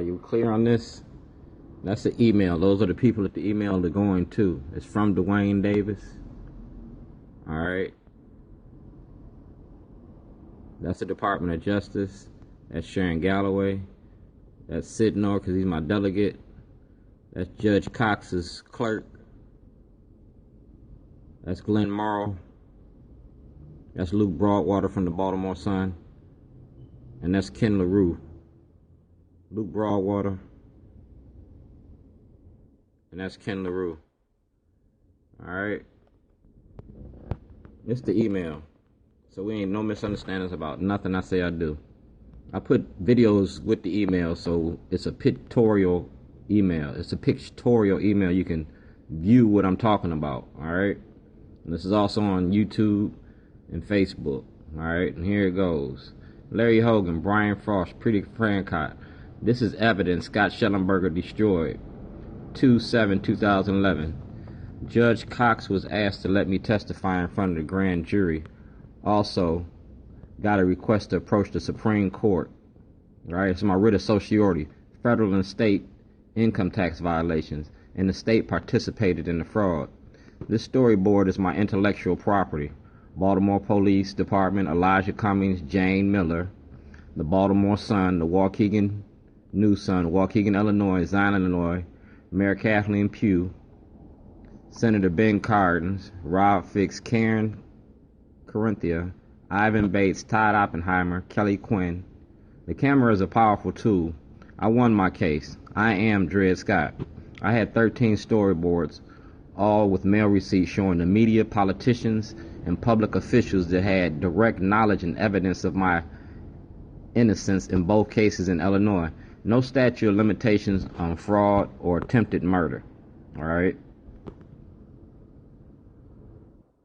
Are you clear on this? That's the email. Those are the people that the email are going to. It's from Dwayne Davis. Alright. That's the Department of Justice. That's Sharon Galloway. That's Sid North, because he's my delegate. That's Judge Cox's clerk. That's Glenn Morrow. That's Luke Broadwater from the Baltimore Sun. And that's Ken LaRue. Luke Broadwater. And that's Ken LaRue. Alright. It's the email. So we ain't no misunderstandings about nothing I say I do. I put videos with the email, so it's a pictorial email. It's a pictorial email. You can view what I'm talking about. Alright. And this is also on YouTube and Facebook. Alright. And here it goes. Larry Hogan, Brian Frost, Pretty Francott. This is evidence Scott Schellenberger destroyed. 2/7/2011. Judge Cox was asked to let me testify in front of the grand jury. Also, got a request to approach the Supreme Court. Right, it's my writ of certiorari. Federal and state income tax violations, and the state participated in the fraud. This storyboard is my intellectual property. Baltimore Police Department, Elijah Cummings, Jane Miller, the Baltimore Sun, the Waukegan News Sun, Waukegan, Illinois, Zion, Illinois, Mayor Kathleen Pugh, Senator Ben Cardin, Rob Fix, Karen Corinthia, Ivan Bates, Todd Oppenheimer, Kelly Quinn. The camera is a powerful tool. I won my case. I am Dred Scott. I had 13 storyboards, all with mail receipts showing the media, politicians, and public officials that had direct knowledge and evidence of my innocence in both cases in Illinois. No statute of limitations on fraud or attempted murder. Alright?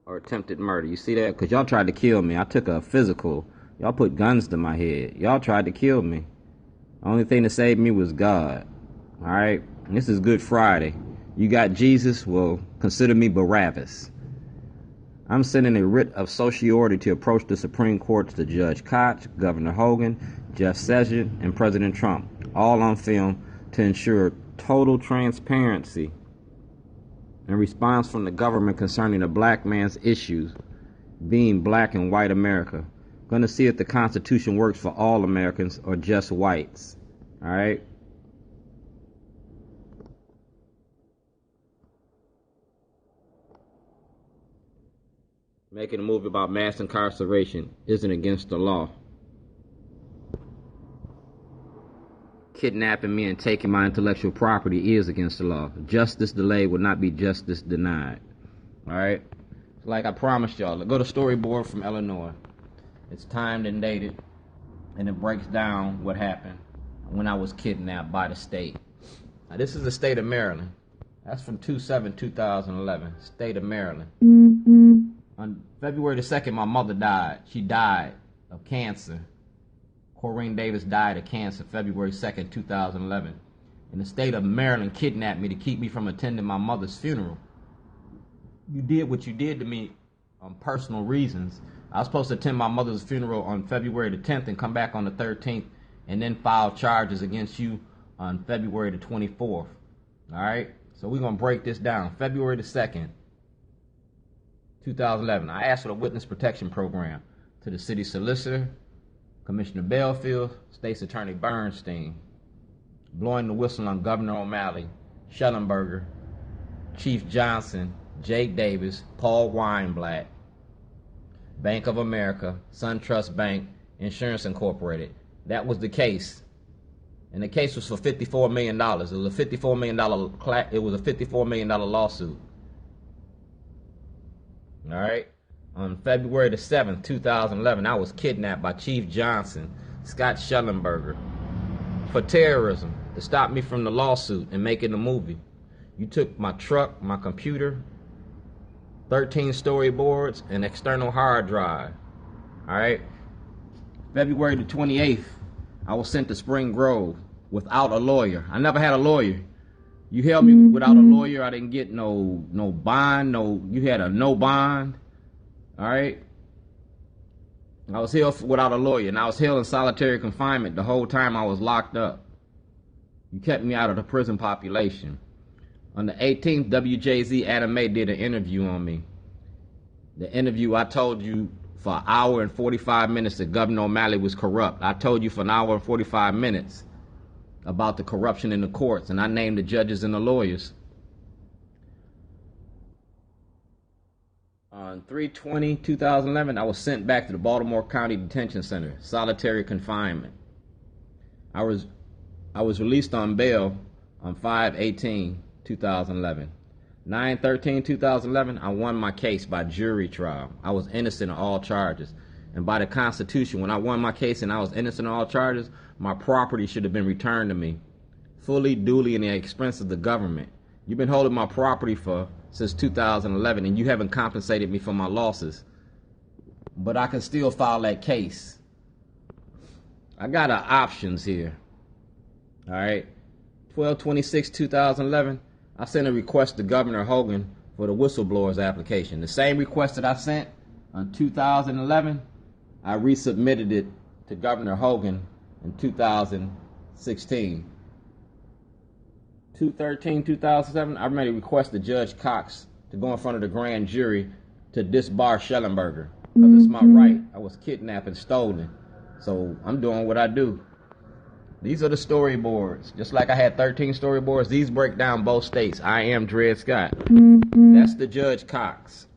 Or attempted murder. You see that? Because y'all tried to kill me. I took a physical. Y'all put guns to my head. Y'all tried to kill me. The only thing that saved me was God. Alright? This is Good Friday. You got Jesus? Well, consider me Barabbas. I'm sending a writ of certiorari to approach the Supreme Court to Judge Koch, Governor Hogan, Jeff Sessions, and President Trump, all on film, to ensure total transparency and response from the government concerning the black man's issues, being black and white America. Going to see if the Constitution works for all Americans or just whites. All right? Making a movie about mass incarceration isn't against the law. Kidnapping me and taking my intellectual property is against the law. Justice delayed will not be justice denied. Alright? Like I promised y'all, go to storyboard from Illinois. It's timed and dated, and it breaks down what happened when I was kidnapped by the state. Now, this is the state of Maryland. That's from 2/7/2011. State of Maryland. On February the 2nd, my mother died. She died of cancer. Corrine Davis died of cancer February 2nd, 2011. And the state of Maryland kidnapped me to keep me from attending my mother's funeral. You did what you did to me on personal reasons. I was supposed to attend my mother's funeral on February the 10th and come back on the 13th and then file charges against you on February the 24th. Alright? So we're going to break this down. February the 2nd. 2011. I asked for the witness protection program to the city solicitor, Commissioner Belfield, State's Attorney Bernstein, blowing the whistle on Governor O'Malley, Schellenberger, Chief Johnson, Jake Davis, Paul Weinblatt, Bank of America, SunTrust Bank, Insurance Incorporated. That was the case. And the case was for $54 million. It was a $54 million lawsuit. All right. On February the 7th, 2011, I was kidnapped by Chief Johnson, Scott Schellenberger, for terrorism to stop me from the lawsuit and making the movie. You took my truck, my computer, 13 storyboards, and external hard drive. All right. February the 28th, I was sent to Spring Grove without a lawyer. I never had a lawyer. You held me without a lawyer. I didn't get no bond. You had a no bond. All right. I was held without a lawyer, and I was held in solitary confinement the whole time I was locked up. You kept me out of the prison population. On the 18th, WJZ Adam May did an interview on me. The interview, I told you for an hour and 45 minutes that Governor O'Malley was corrupt. I told you for an hour and 45 minutes about the corruption in the courts, and I named the judges and the lawyers. On 3/20/2011, I was sent back to the Baltimore County Detention Center, solitary confinement. I was released on bail on 5/18/2011. 9/13/2011, I won my case by jury trial. I was innocent of all charges. And by the Constitution, when I won my case and I was innocent of all charges, my property should have been returned to me, fully, duly, and at the expense of the government. You've been holding my property since 2011, and you haven't compensated me for my losses. But I can still file that case. I got options here. All right. 12/26/2011, I sent a request to Gov.Hogan for the whistleblowers application. The same request that I sent on 2011, I resubmitted it to Gov.Hogan in 2016. 2/13/2007, I made a request to Judge Cox to go in front of the grand jury to disbar Schellenberger, because it's my right. I was kidnapped and stolen, so I'm doing what I do. These are the storyboards. Just like I had 13 storyboards, these break down both states. I am Dred Scott. That's the Judge Cox.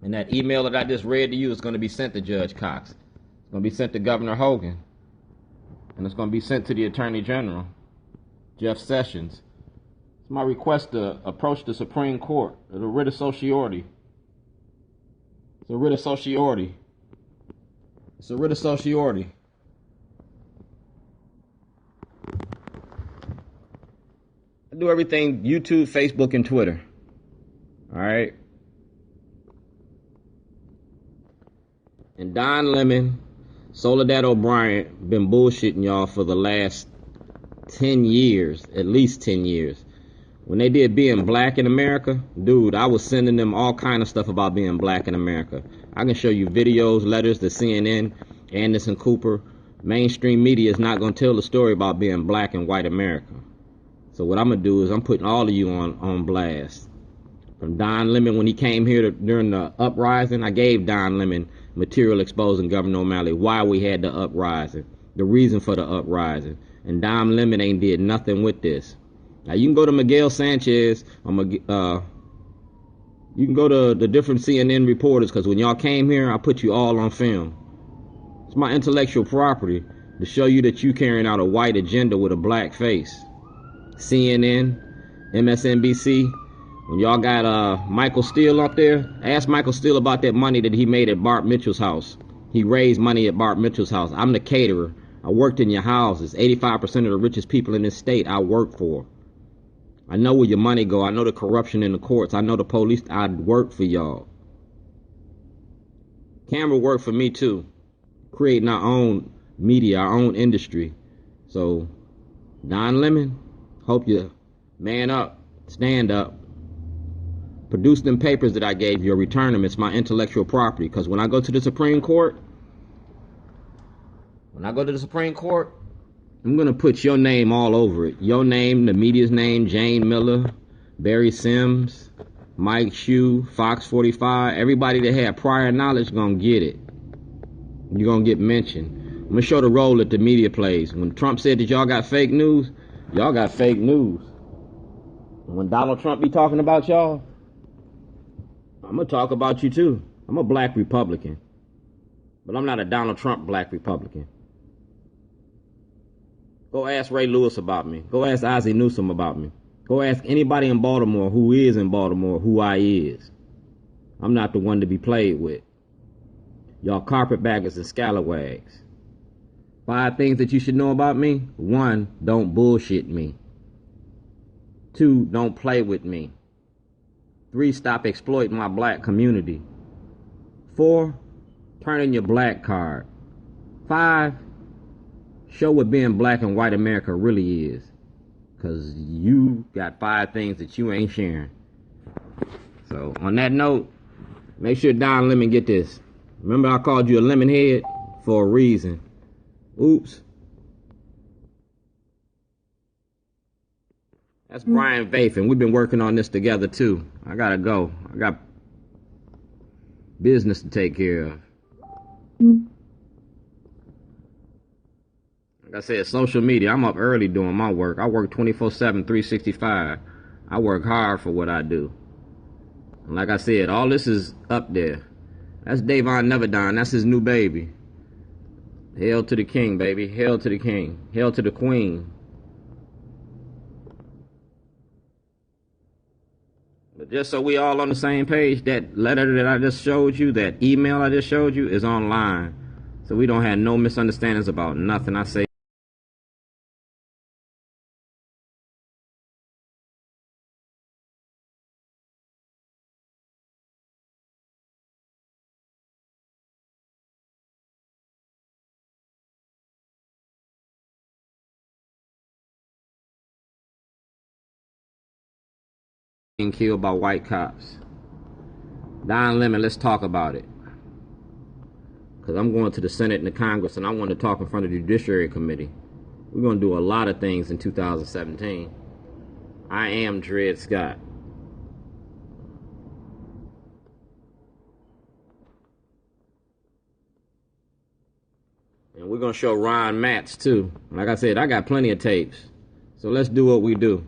And that email that I just read to you is going to be sent to Judge Cox. It's going to be sent to Gov.Hogan. And it's going to be sent to the Attorney General, Jeff Sessions. It's my request to approach the Supreme Court, the writ of certiorari. It's a writ of certiorari. It's a writ of certiorari. I do everything YouTube, Facebook, and Twitter. All right. And Don Lemon, Soledad O'Brien been bullshitting y'all for the last 10 years, at least 10 years. When they did Being Black in America, dude, I was sending them all kind of stuff about being black in America. I can show you videos, letters to CNN, Anderson Cooper. Mainstream media is not going to tell the story about being black and white America. So what I'm going to do is I'm putting all of you on blast. From Don Lemon, when he came here during the uprising, I gave Don Lemon material exposing Governor O'Malley, why we had the uprising, the reason for the uprising. And Don Lemon ain't did nothing with this. Now you can go to Miguel Sanchez, you can go to the different CNN reporters, because when y'all came here, I put you all on film. It's my intellectual property to show you that you carrying out a white agenda with a black face. CNN, MSNBC, when y'all got Michael Steele up there, ask Michael Steele about that money that he made at Bart Mitchell's house. He raised money at Bart Mitchell's house. I'm the caterer. I worked in your houses. 85% of the richest people in this state I work for. I know where your money go. I know the corruption in the courts. I know the police. I work for y'all. Camera worked for me too, creating our own media, our own industry. So, Don Lemon, hope you man up, stand up, produce them papers that I gave you, or return them. It's my intellectual property. Because when I go to the Supreme Court, I'm going to put your name all over it. Your name, the media's name, Sen.Miller, Barry Sims, Mike Shue, Fox 45. Everybody that had prior knowledge going to get it. You're going to get mentioned. I'm going to show the role that the media plays. When Trump said that y'all got fake news, y'all got fake news. When Donald Trump be talking about y'all, I'm going to talk about you too. I'm a black Republican. But I'm not a Donald Trump black Republican. Go ask Ray Lewis about me. Go ask Ozzie Newsome about me. Go ask anybody in Baltimore who is in Baltimore who I is. I'm not the one to be played with. Y'all carpetbaggers and scalawags. 5 things that you should know about me. 1, don't bullshit me. 2, don't play with me. 3, stop exploiting my black community. 4, turn in your black card. 5, show what being black and white America really is. Because you got 5 things that you ain't sharing. So, on that note, make sure Don Lemon get this. Remember I called you a lemon head for a reason. Oops. That's Brian Vafen. We've been working on this together too. I gotta go. I got business to take care of. Like I said, social media. I'm up early doing my work. I work 24/7, 365. I work hard for what I do. And like I said, all this is up there. That's Davon Neverdine. That's his new baby. Hail to the king, baby. Hail to the king. Hail to the queen. But just so we all on the same page, that letter that I just showed you, that email I just showed you, is online. So we don't have no misunderstandings about nothing I say. Being killed by white cops. Don Lemon, let's talk about it. Because I'm going to the Senate and the Congress, and I want to talk in front of the Judiciary Committee. We're going to do a lot of things in 2017. I am Dred Scott. And we're going to show Ron Matz, too. Like I said, I got plenty of tapes. So let's do what we do.